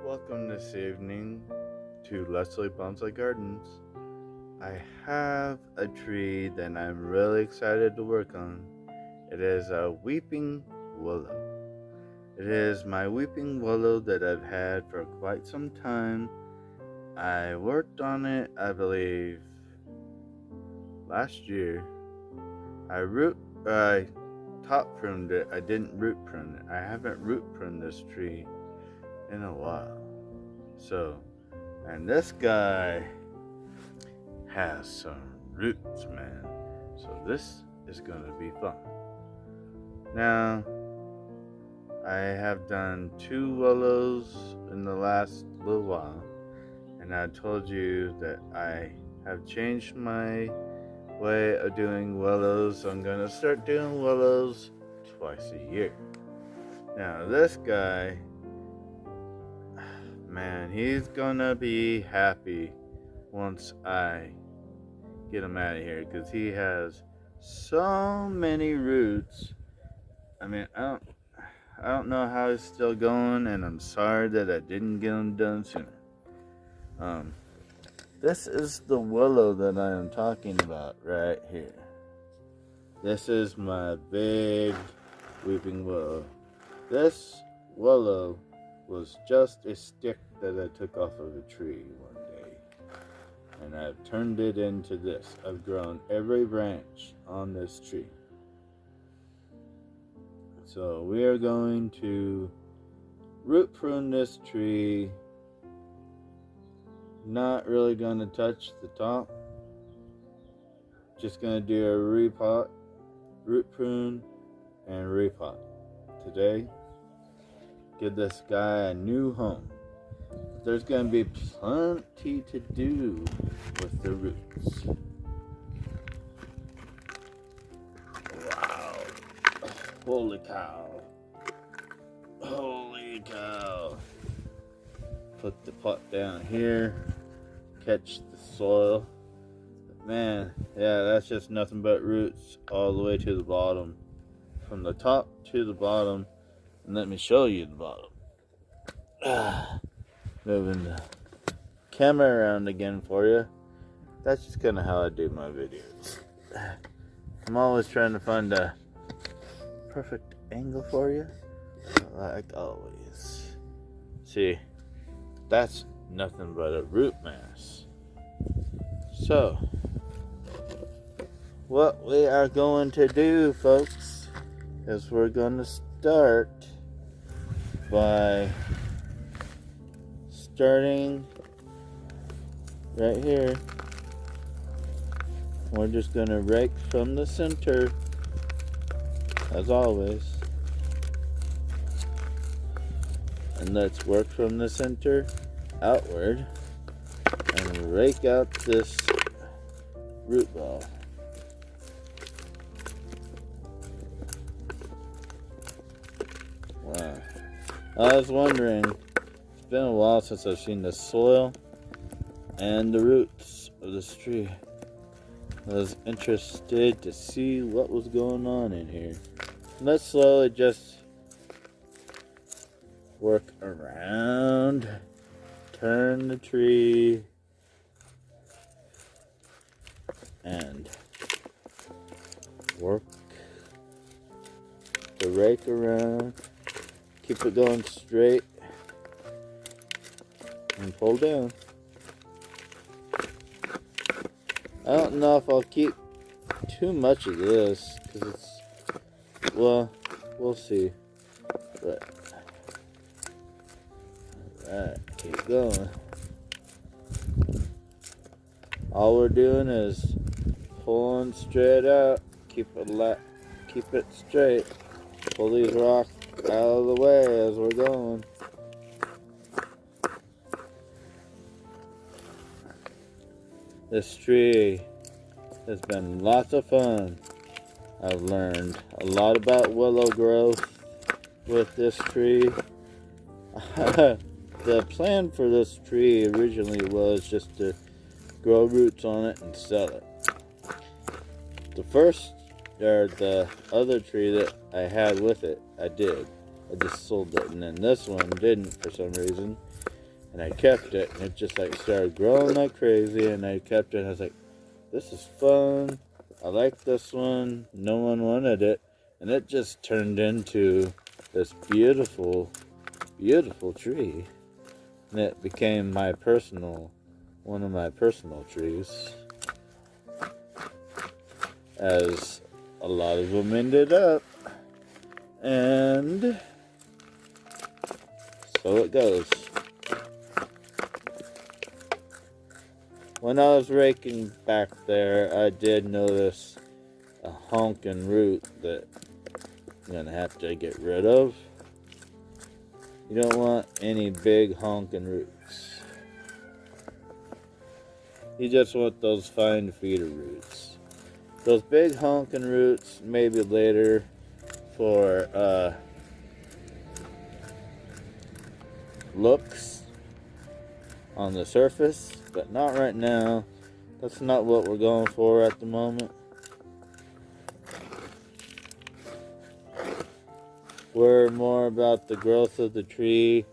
Welcome this evening to Leslie Bonsai Gardens. I have a tree that I'm really excited to work on. It is a Weeping Willow. It is my Weeping Willow that I've had for quite some time. I worked on it, I believe, last year. I top pruned it. I didn't root prune it. I haven't root pruned this tree in a while. And this guy has some roots, man. So this is gonna be fun. Now, I have done 2 willows in the last little while, and I told you that I have changed my way of doing willows. I'm gonna start doing willows twice a year. Now, this guy, man, he's gonna be happy once I get him out of here, because he has so many roots. I mean, I don't know how he's still going, and I'm sorry that I didn't get him done sooner. This is the willow that I am talking about right here. This is my big weeping willow. This willow was just a stick that I took off of a tree one day, and I've turned it into this. I've grown every branch on this tree. So we are going to root prune this tree. Not really going to touch the top. Just going to do a repot, root prune, and repot today. Give this guy a new home. There's going to be plenty to do with the roots. Wow. Holy cow. Holy cow. Put the pot down here. Catch the soil. Man, yeah, that's just nothing but roots all the way to the bottom. From the top to the bottom. And let me show you the bottom. Moving the camera around again for you. That's just kind of how I do my videos. I'm always trying to find a perfect angle for you, like always. See, that's nothing but a root mass. So, what we are going to do, folks, is we're going to start by starting right here. We're just going to rake from the center, as always. And let's work from the center outward and rake out this root ball. Wow. I was wondering, it's been a while since I've seen the soil and the roots of this tree. I was interested to see what was going on in here. Let's slowly just work around, turn the tree, and work the rake around. Keep it going straight and pull down. I don't know if I'll keep too much of this, because it's, well, we'll see. But, alright, keep going. All we're doing is pulling straight out. Keep it straight. Pull these rocks out of the way as we're going. This tree has been lots of fun. I've learned a lot about willow growth with this tree. The plan for this tree originally was just to grow roots on it and sell it. The other tree that I had with it, I did. I just sold it, and then this one didn't for some reason. And I kept it, and it just like started growing like crazy, and I kept it, and I was like, this is fun. I like this one. No one wanted it. And it just turned into this beautiful, beautiful tree. And it became one of my personal trees. As a lot of them ended up. And so it goes. When I was raking back there, I did notice a honking root that I'm going to have to get rid of. You don't want any big honking roots. You just want those fine feeder roots. Those big honking roots, maybe later for looks on the surface, but not right now. That's not what we're going for at the moment. We're more about the growth of the tree.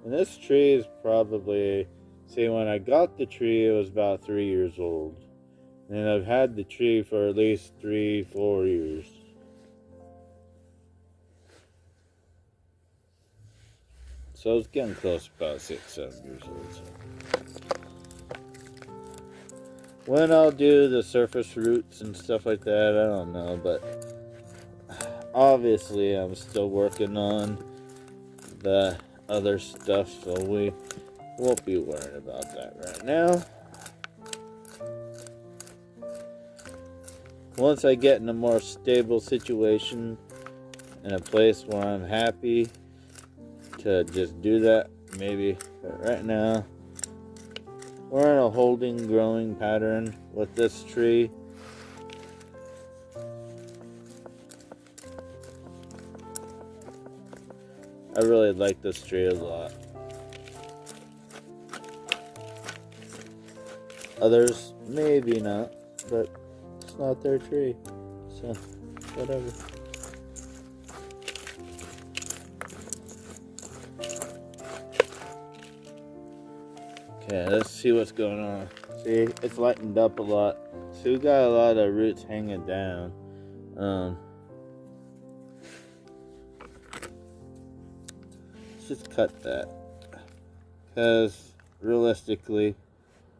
And this tree is probably, see, when I got the tree, it was about 3 years old. And I've had the tree for at least 3-4 years. So it's getting close to about 6-7 years old. When I'll do the surface roots and stuff like that, I don't know. But obviously I'm still working on the other stuff, so we won't be worrying about that right now. Once I get in a more stable situation, in a place where I'm happy to just do that, maybe. But right now, we're in a holding growing pattern with this tree. I really like this tree a lot. Others, maybe not, but it's not their tree, so whatever. Okay, let's see what's going on. See, it's lightened up a lot. See, we got a lot of roots hanging down. Let's just cut that, because realistically,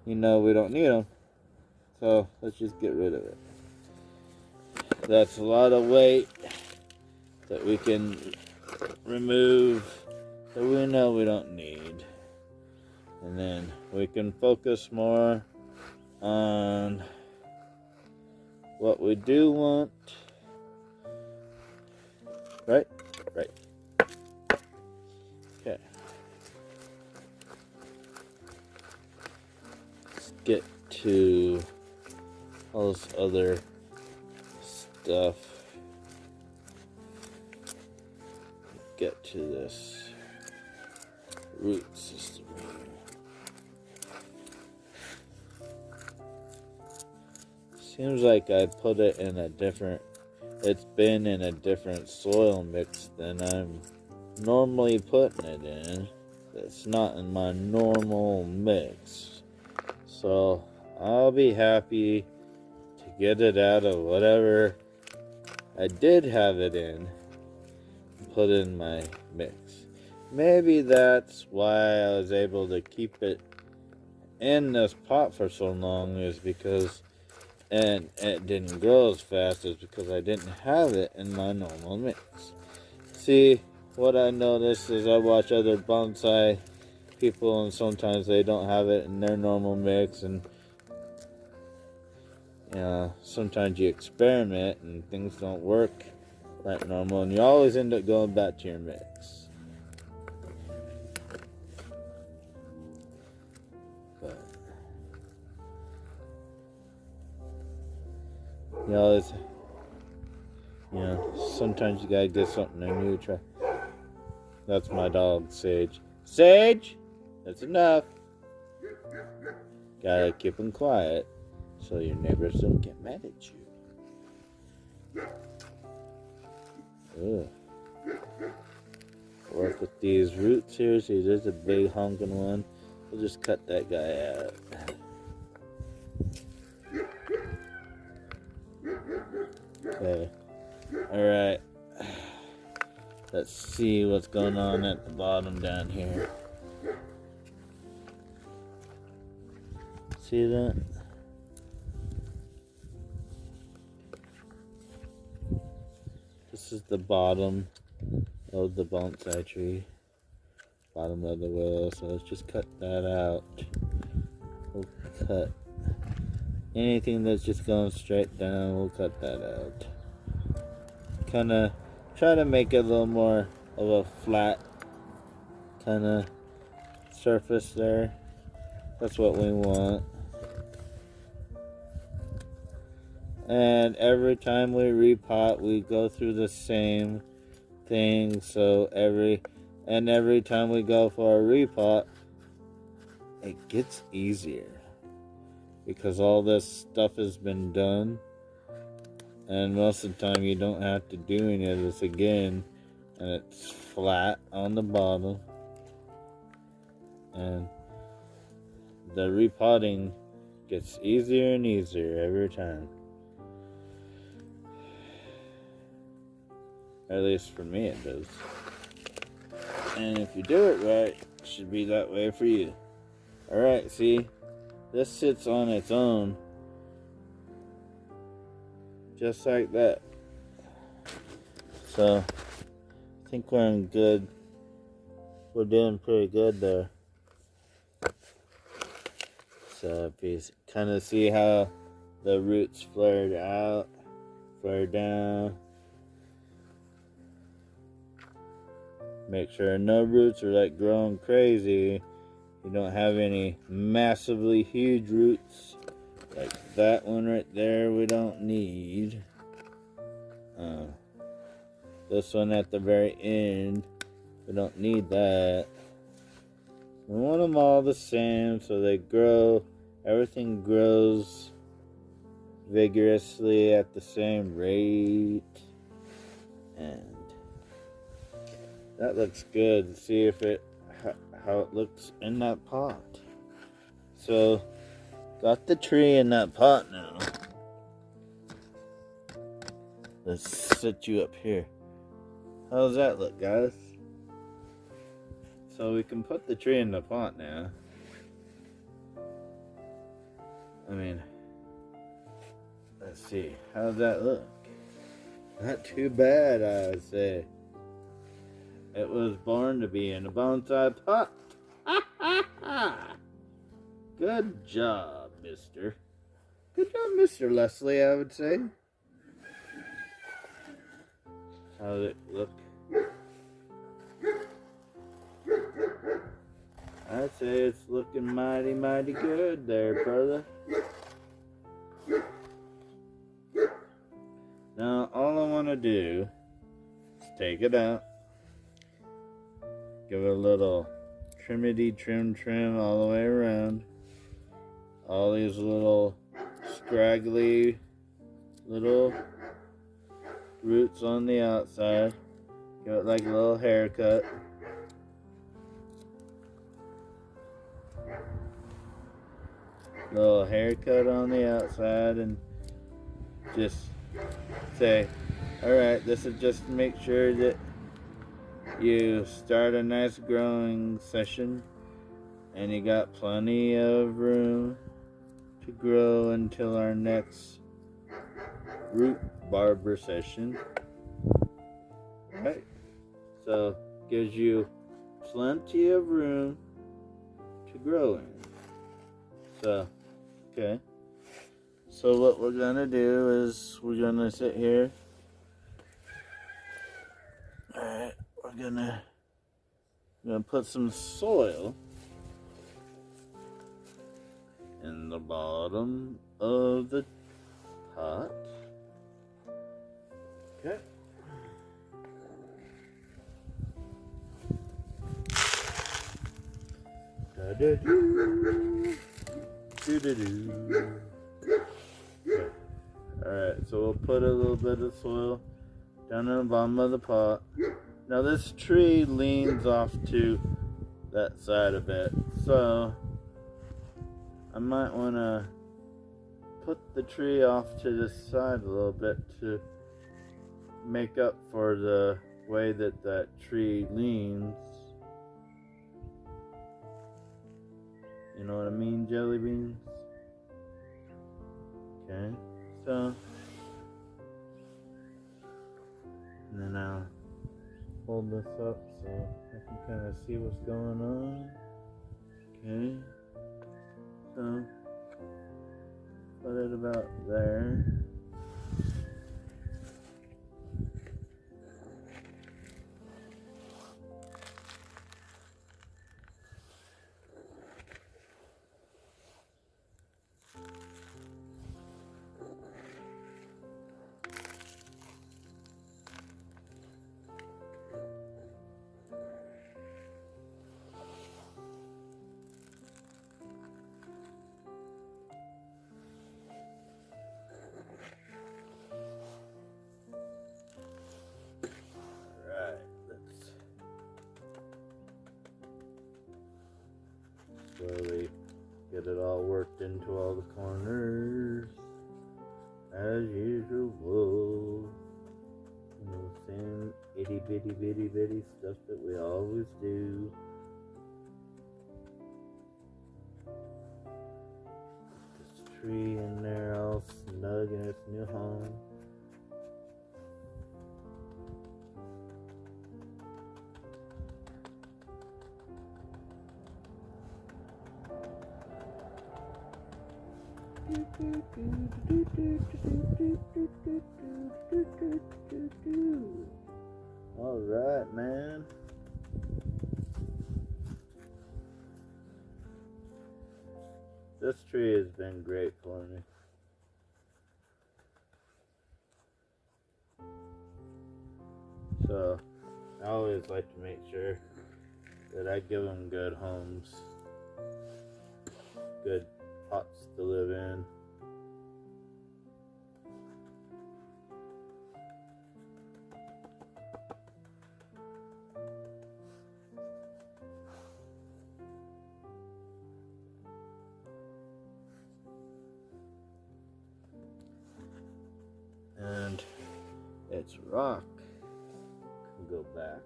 we don't need them. So let's just get rid of it. That's a lot of weight that we can remove that we know we don't need. And then we can focus more on what we do want. Right? Right. Okay. Let's get to all this other stuff. Get to this root system here. Seems like I put it in it's been in a different soil mix than I'm normally putting it in. It's not in my normal mix. So I'll be happy to get it out of whatever I did have it in and put it in my mix. Maybe that's why I was able to keep it in this pot for so long, is because and it didn't grow as fast, as because I didn't have it in my normal mix. See, what I noticed is I watch other bonsai people, and sometimes they don't have it in their normal mix, and sometimes you experiment and things don't work like normal, and you always end up going back to your mix. Sometimes you gotta get something new to try. That's my dog, Sage. Sage! That's enough. Gotta keep him quiet so your neighbors don't get mad at you. Ugh. work with these roots here. See, there's a big honking one. We'll just cut that guy out. Okay. Alright. Let's see what's going on at the bottom down here. See that? This is the bottom of the bonsai tree. Bottom of the willow. So let's just cut that out. We'll cut anything that's just going straight down. We'll cut that out. Kind of try to make it a little more of a flat kind of surface there. That's what we want. And every time we repot, we go through the same thing. So every time we go for a repot, it gets easier because all this stuff has been done. And most of the time you don't have to do any of this again. And it's flat on the bottom. And the repotting gets easier and easier every time. At least for me it does. And if you do it right, it should be that way for you. Alright, see? This sits on its own. Just like that. So, I think we're in good. We're doing pretty good there. So, if you kind of see how the roots flared out, flared down. Make sure no roots are like growing crazy. You don't have any massively huge roots like that one right there. We don't need. This one at the very end, we don't need that. We want them all the same so they grow. Everything grows vigorously at the same rate. And that looks good. See if how it looks in that pot. So, got the tree in that pot now. Let's sit you up here. How does that look, guys? So we can put the tree in the pot now. I mean, let's see. How does that look? Not too bad, I would say. It was born to be in a bonsai pot. Good job, mister. Good job, Mr. Leslie, I would say. How does it look? I'd say it's looking mighty, mighty good there, brother. Now, all I want to do is take it out. Give it a little trim all the way around. All these little scraggly little roots on the outside. Give it like a little haircut. Little haircut on the outside and just say, alright, this is just to make sure that you start a nice growing session and you got plenty of room to grow until our next root barber session. Right? So gives you plenty of room to grow in. So, okay. So what we're gonna do is we're gonna sit here. Alright, we're gonna put some soil in the bottom of the pot. Okay. Alright, so we'll put a little bit of soil down in the bottom of the pot. Now this tree leans off to that side a bit, so I might want to put the tree off to this side a little bit to make up for the way that that tree leans. You know what I mean, jelly beans? Okay, so, and then I'll hold this up so I can kind of see what's going on. Okay, so put it about there. Slowly get it all worked into all the corners as usual. You know, same itty bitty stuff that we always do. Put this tree in there all snug in its new home. All right, man. This tree has been great for me. So I always like to make sure that I give them good homes, good pots to live in. And its rock can go back.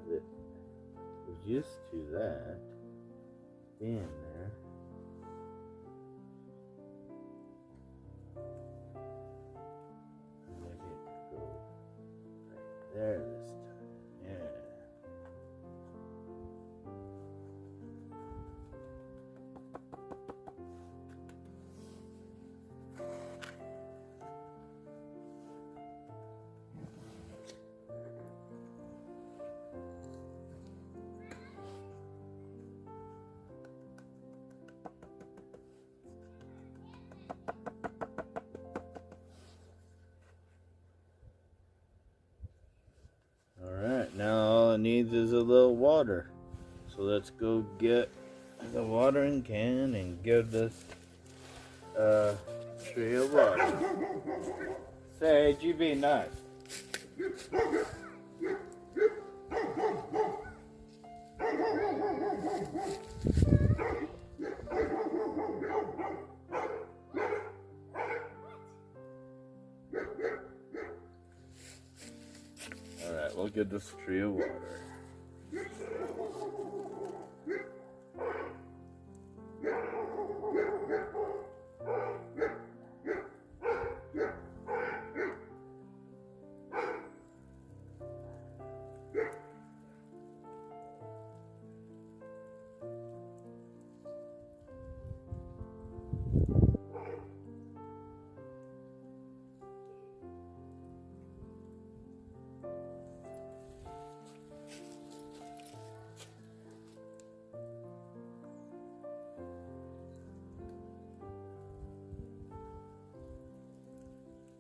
It was used to that being there. Maybe it could go right there this time. Yeah. Alright, now all it needs is a little water. So let's go get the watering can and give this tree of water. Sage, you be nice. Alright, we'll give this tree of water.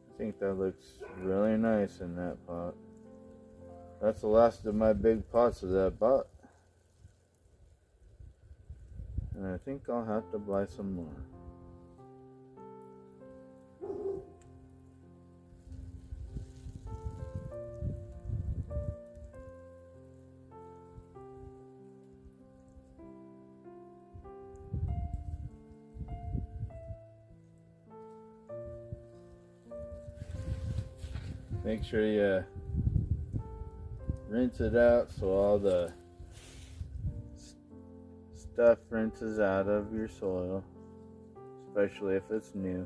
I think that looks really nice in that pot. That's the last of my big pots of that pot. And I think I'll have to buy some more. Make sure you rinse it out so all the stuff rinses out of your soil, especially if it's new.